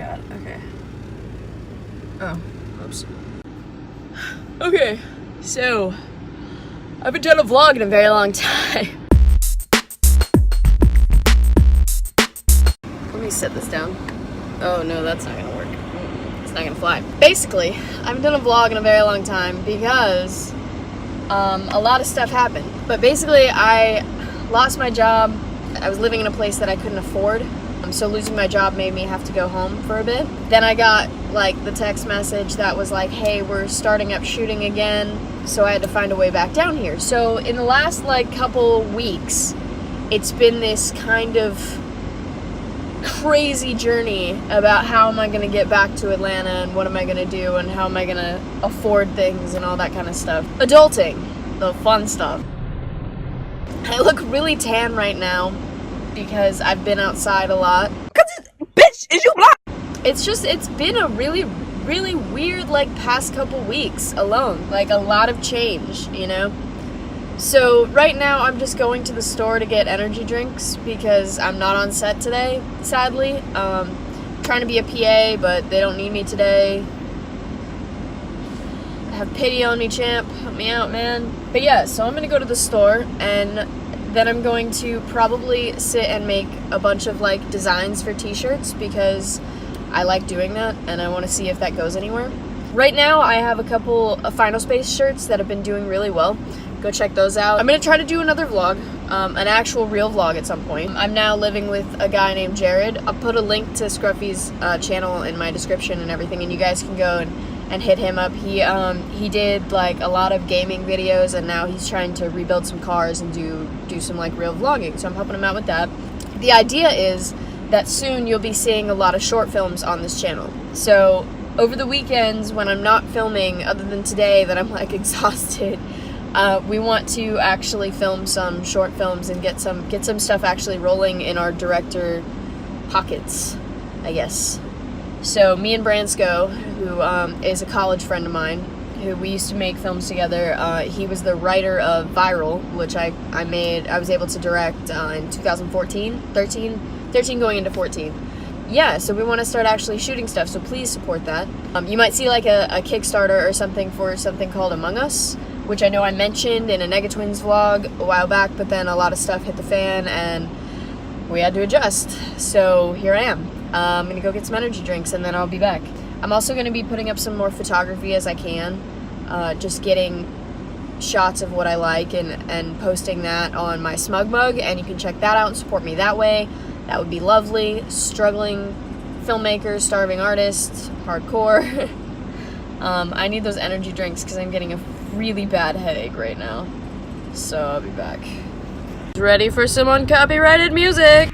god, okay. Oh, oops. Okay, so, I haven't done a vlog in a very long time. Let me set this down. Oh no, that's not gonna work. It's not gonna fly. Basically, I haven't done a vlog in a very long time because a lot of stuff happened. But basically, I lost my job. I was living in a place that I couldn't afford. So losing my job made me have to go home for a bit. Then I got like the text message that was like, hey, we're starting up shooting again. So I had to find a way back down here. So in the last like couple weeks, it's been this kind of crazy journey about how am I going to get back to Atlanta and what am I going to do and how am I going to afford things and all that kind of stuff. Adulting, the fun stuff. I look really tan right now because I've been outside a lot. Bitch, is you black? It's been a really weird like past couple weeks alone. Like a lot of change, you know? So right now I'm just going to the store to get energy drinks because I'm not on set today, sadly. Trying to be a PA, but they don't need me today. Have pity on me, champ. Help me out, man. But yeah, so I'm gonna go to the store and then I'm going to probably sit and make a bunch of like designs for t-shirts because I like doing that and I want to see if that goes anywhere. Right now I have a couple of Final Space shirts that have been doing really well. Go check those out. I'm gonna try to do another vlog, an actual real vlog at some point. I'm now living with a guy named Jared. I'll put a link to Scruffy's channel in my description and everything, and you guys can go and hit him up. He did like a lot of gaming videos, and now he's trying to rebuild some cars and do some like real vlogging. So I'm helping him out with that. The idea is that soon you'll be seeing a lot of short films on this channel. So over the weekends when I'm not filming, other than today that I'm like exhausted, we want to actually film some short films and get some stuff actually rolling in our director pockets, I guess. So me and Bransco, who is a college friend of mine, who we used to make films together, he was the writer of Viral, which I was able to direct in 2014, 13 going into 14. Yeah, so we want to start actually shooting stuff, so please support that. You might see like a Kickstarter or something for something called Among Us, which I know I mentioned in a Negatwins vlog a while back, but then a lot of stuff hit the fan and we had to adjust. So here I am. I'm gonna go get some energy drinks and then I'll be back. I'm also gonna be putting up some more photography as I can, just getting shots of what I like and posting that on my Smug Mug, and you can check that out and support me that way. That would be lovely. Struggling filmmaker, starving artist, hardcore. I need those energy drinks because I'm getting a really bad headache right now. So I'll be back. Ready for some uncopyrighted music?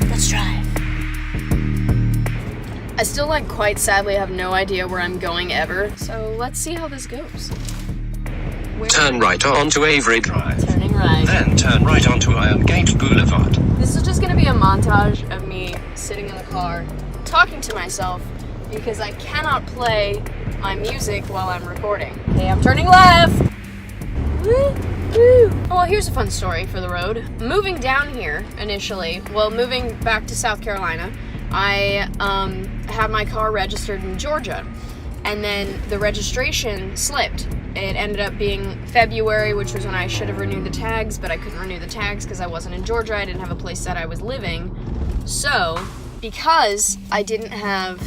Let's drive. I still like quite sadly have no idea where I'm going ever. So let's see how this goes. Turn right onto Avery Drive. Turning right. Then turn right onto Iron Gate Boulevard. This is just gonna be a montage of me sitting in the car, talking to myself, because I cannot play my music while I'm recording. Okay, I'm turning left! Woo, woo. Oh, well, here's a fun story for the road. Moving down here, initially, moving back to South Carolina, I had my car registered in Georgia, and then the registration slipped. It ended up being February, which was when I should have renewed the tags, but I couldn't renew the tags because I wasn't in Georgia. I didn't have a place that I was living. So, because I didn't have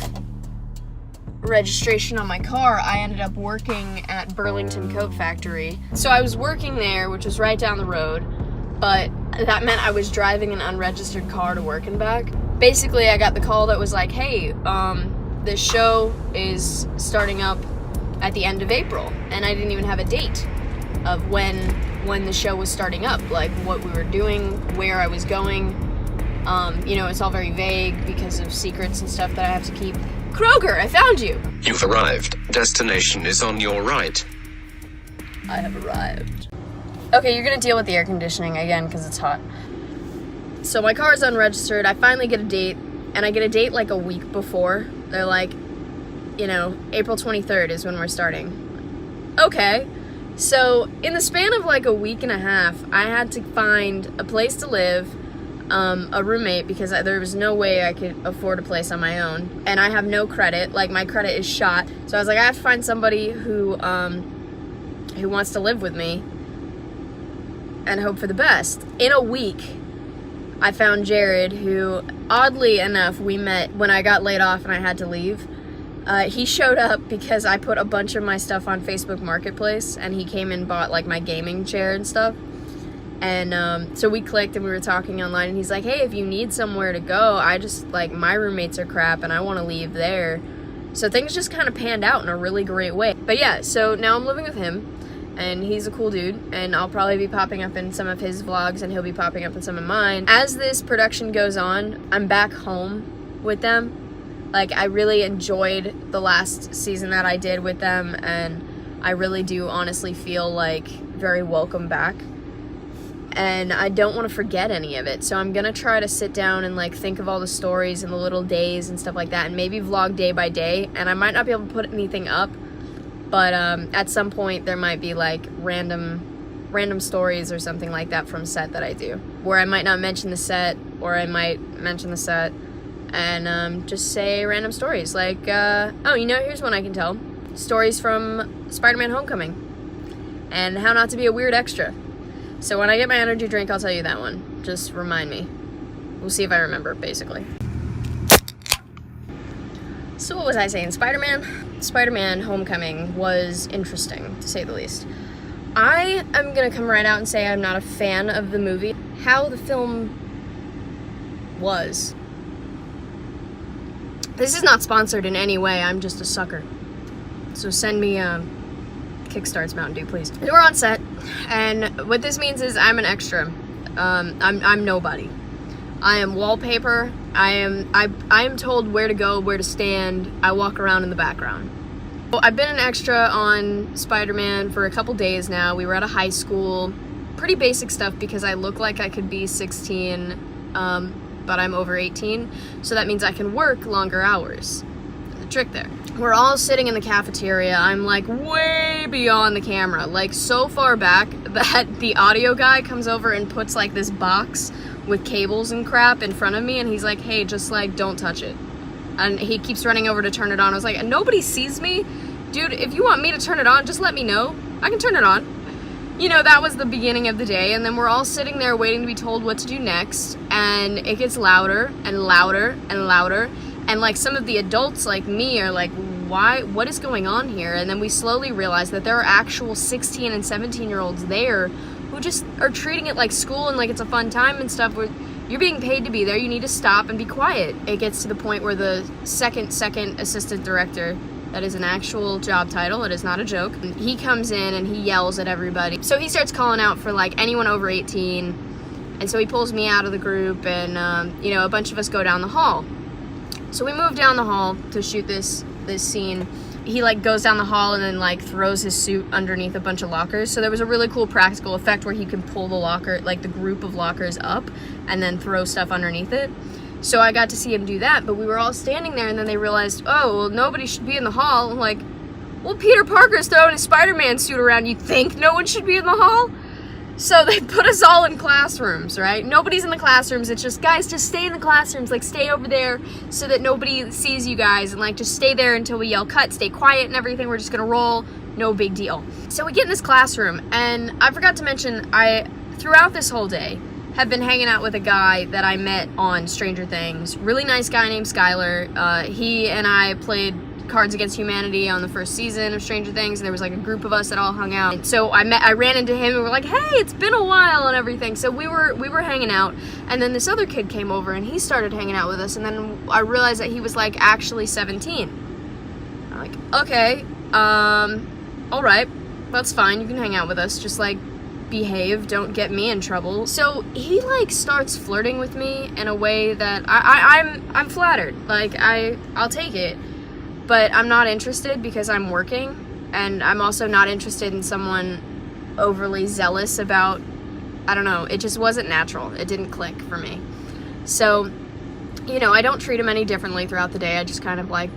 registration on my car, I ended up working at Burlington Coat Factory. So I was working there, which was right down the road, but that meant I was driving an unregistered car to work and back. Basically, I got the call that was like, hey, this show is starting up at the end of April, and I didn't even have a date of when the show was starting up, like what we were doing, where I was going. You know, it's all very vague because of secrets and stuff that I have to keep. Kroger, I found you! You've arrived. Destination is on your right. I have arrived. Okay, you're gonna deal with the air conditioning again because it's hot. So my car is unregistered. I finally get a date, and I get a date like a week before. They're like, you know, April 23rd is when we're starting. Okay. So in the span of like a week and a half, I had to find a place to live, a roommate because there was no way I could afford a place on my own. And I have no credit. Like, my credit is shot. So I was like, I have to find somebody who wants to live with me and hope for the best. In a week, I found Jared, who, oddly enough, we met when I got laid off and I had to leave. He showed up because I put a bunch of my stuff on Facebook Marketplace, and he came and bought, like, my gaming chair and stuff. And so we clicked and we were talking online, and he's like, hey, if you need somewhere to go, I just, like, my roommates are crap and I want to leave there. So things just kind of panned out in a really great way. But yeah, so now I'm living with him, and he's a cool dude, and I'll probably be popping up in some of his vlogs, and he'll be popping up in some of mine. As this production goes on, I'm back home with them. Like, I really enjoyed the last season that I did with them, and I really do honestly feel like very welcome back. And I don't want to forget any of it, so I'm gonna try to sit down and, like, think of all the stories and the little days and stuff like that, and maybe vlog day by day. And I might not be able to put anything up, but at some point there might be, like, random stories or something like that from set that I do, where I might not mention the set, or I might mention the set and just say random stories, like oh, you know, here's one I can tell. Stories from Spider-Man Homecoming and how not to be a weird extra. So when I get my energy drink, I'll tell you that one. Just remind me. We'll see if I remember, basically. So what was I saying? Spider-Man Homecoming was interesting, to say the least. I am gonna come right out and say I'm not a fan of the movie. How the film was. This is not sponsored in any way. I'm just a sucker. So send me Kickstart's Mountain Dew, please. We're on set, and what this means is I'm an extra. I'm nobody. I am wallpaper. I am told where to go, where to stand. I walk around in the background. Well, I've been an extra on Spider-Man for a couple days now. We were at a high school. Pretty basic stuff because I look like I could be 16, but I'm over 18, so that means I can work longer hours. There's a trick there. We're all sitting in the cafeteria. I'm, like, way beyond the camera, like, so far back that the audio guy comes over and puts, like, this box with cables and crap in front of me, and he's like, hey, just, like, don't touch it. And he keeps running over to turn it on. I was like, nobody sees me? Dude, if you want me to turn it on, just let me know. I can turn it on. You know, that was the beginning of the day, and then we're all sitting there waiting to be told what to do next, and it gets louder and louder and louder. And, like, some of the adults, like me, are like, what is going on here? And then we slowly realize that there are actual 16 and 17-year-olds there who just are treating it like school and like it's a fun time and stuff. Where you're being paid to be there, you need to stop and be quiet. It gets to the point where the second assistant director, that is an actual job title, it is not a joke, he comes in and he yells at everybody. So he starts calling out for, like, anyone over 18, and so he pulls me out of the group, and you know, a bunch of us go down the hall. So we move down the hall to shoot this scene. He, like, goes down the hall and then, like, throws his suit underneath a bunch of lockers. So there was a really cool practical effect where he can pull the locker, like, the group of lockers up and then throw stuff underneath it. So I got to see him do that, but we were all standing there, and then they realized, oh, well, nobody should be in the hall. I'm like, well, Peter Parker's throwing his Spider-Man suit around. You think no one should be in the hall? So they put us all in classrooms, right? Nobody's in the classrooms. It's just, guys, just stay in the classrooms. Like, stay over there so that nobody sees you guys. And, like, just stay there until we yell cut. Stay quiet and everything. We're just going to roll. No big deal. So we get in this classroom. And I forgot to mention, throughout this whole day, have been hanging out with a guy that I met on Stranger Things. Really nice guy named Skylar. He and I played Cards Against Humanity on the first season of Stranger Things, and there was, like, a group of us that all hung out. And so I ran into him, and we're like, hey, it's been a while and everything. So we were hanging out, and then this other kid came over and he started hanging out with us, and then I realized that he was, like, actually 17. I'm like, okay, all right, that's fine. You can hang out with us. Just, like, behave. Don't get me in trouble. So he, like, starts flirting with me in a way that I'm flattered. Like, I'll take it. But I'm not interested because I'm working, and I'm also not interested in someone overly zealous about, I don't know, it just wasn't natural. It didn't click for me. So, you know, I don't treat him any differently throughout the day. I just kind of, like,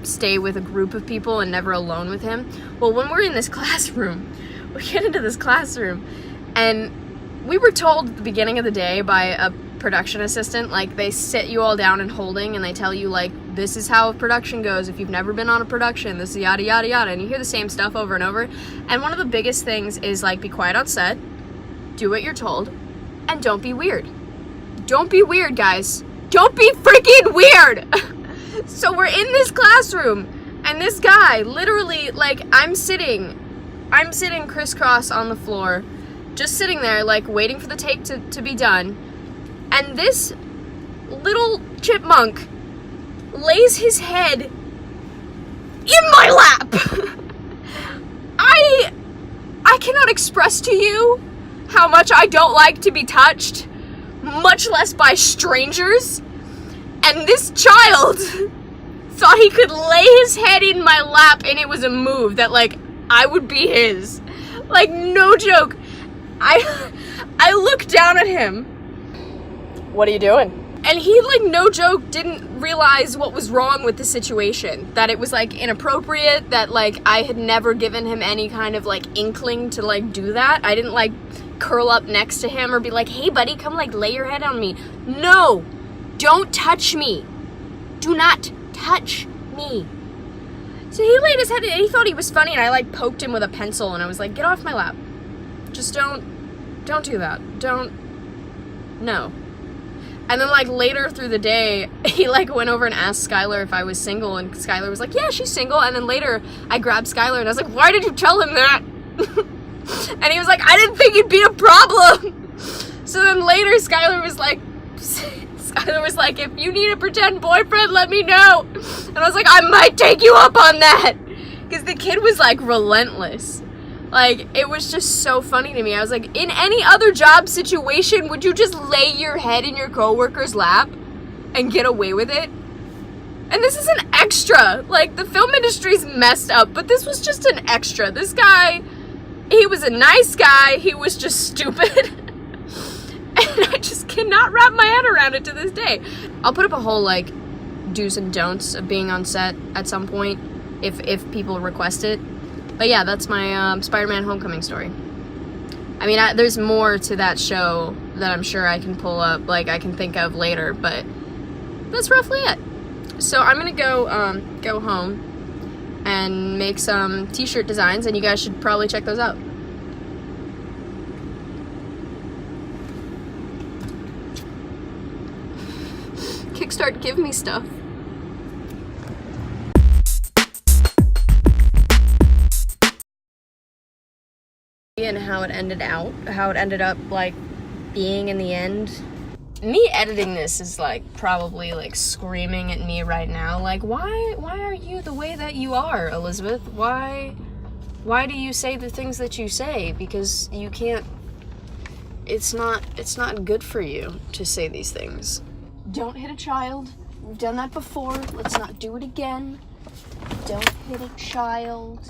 stay with a group of people and never alone with him. Well, when we're in this classroom, we get into this classroom, and we were told at the beginning of the day by production assistant. Like, they sit you all down in holding and they tell you, like, this is how production goes. If you've never been on a production, this is yada yada yada, and you hear the same stuff over and over. And one of the biggest things is, like, be quiet on set, do what you're told, and don't be weird. Don't be weird, guys. Don't be freaking weird. So we're in this classroom, and this guy literally, like, I'm sitting crisscross on the floor, just sitting there, like, waiting for the take to be done, and this little chipmunk lays his head in my lap. I cannot express to you how much I don't like to be touched, much less by strangers, and this child thought he could lay his head in my lap, and it was a move that, like, I would be his. Like, no joke. I looked down at him. What are you doing? And he, like, no joke, didn't realize what was wrong with the situation. That it was, like, inappropriate, that, like, I had never given him any kind of, like, inkling to, like, do that. I didn't, like, curl up next to him or be like, hey, buddy, come, like, lay your head on me. No! Don't touch me. Do not touch me. So he laid his head and he thought he was funny, and I, like, poked him with a pencil, and I was like, get off my lap. Just don't do that. No. And then, like, later through the day, he, like, went over and asked Skylar if I was single, and Skylar was like, yeah, she's single. And then later, I grabbed Skylar, and I was like, why did you tell him that? And he was like, I didn't think it'd be a problem. So then later, Skylar was like, if you need a pretend boyfriend, let me know. And I was like, I might take you up on that. Because the kid was, like, relentless. Like, it was just so funny to me. I was like, in any other job situation, would you just lay your head in your coworker's lap and get away with it? And this is an extra. Like, the film industry's messed up, but this was just an extra. This guy, he was a nice guy. He was just stupid. And I just cannot wrap my head around it to this day. I'll put up a whole, like, do's and don'ts of being on set at some point if people request it. But yeah, that's my Spider-Man Homecoming story. I mean, there's more to that show that I'm sure I can pull up, like, I can think of later, but that's roughly it. So I'm gonna go home and make some t-shirt designs, and you guys should probably check those out. Kickstart, give me stuff. And how it ended up, like, being in the end. Me editing this is, like, probably, like, screaming at me right now, like, why are you the way that you are, Elizabeth? Why do you say the things that you say? Because you can't, it's not good for you to say these things. Don't hit a child. We've done that before. Let's not do it again. Don't hit a child.